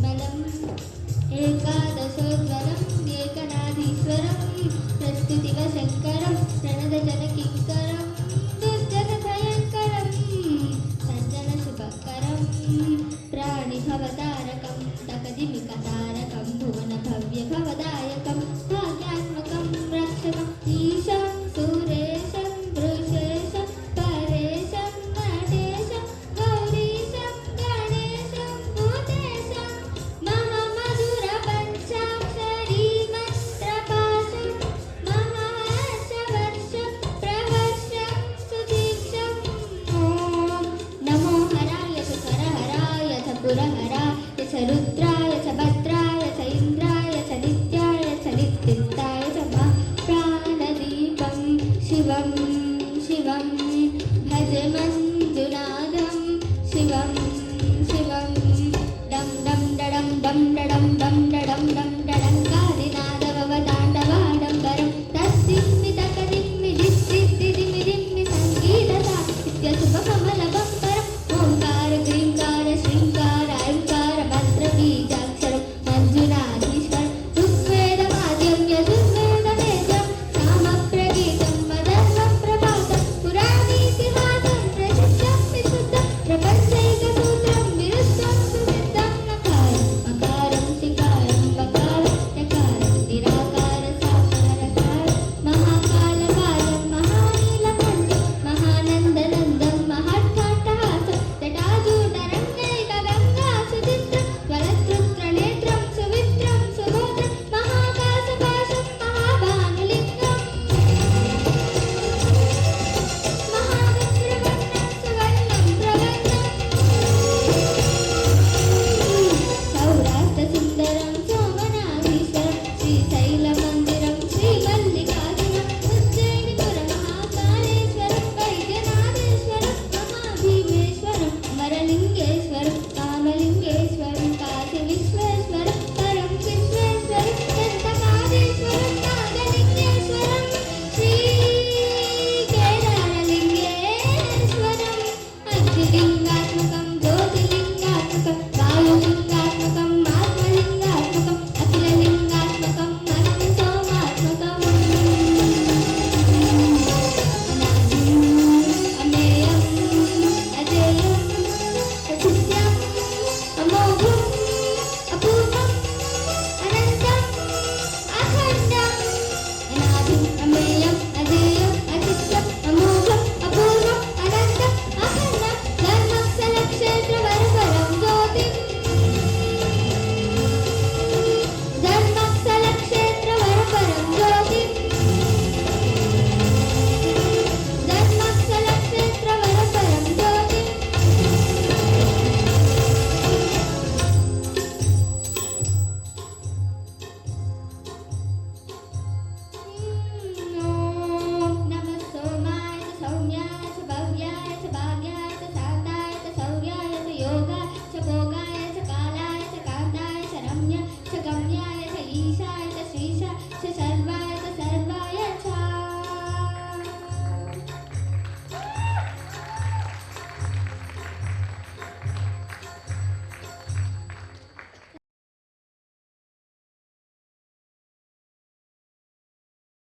निर्मलम् एकादशोज्ज्वलम् एकनाथीश्वरं प्रस्तुतिवशङ्करं प्रणतजनकिङ्करं दुर्जनभयङ्करं सज्जनशुभकरं प्राणिभवतारकं तकदिमिकतारकं भुवनभव्यभवदायकं भाग्यात्मकं रक्षकम् ईशं सुरेशं वृषेशं परेशं नटेशं गौरीशं गणेशं भूतेशं महामधुरपञ्चाक्षरी मन्त्रपाशं महाहर्षवर्षं प्रहर्षं सुदीक्षं ॐ नमो हराय च करहराय च पुरहराय च रुद्राय च भद्राय च इन्द्राय च नित्याय च नित्युक्ताय च प्राणदीपं शिवं शिवं भज मञ्जुनादं शिवं शिवं डं डं डडं डं डडं डं डडं डं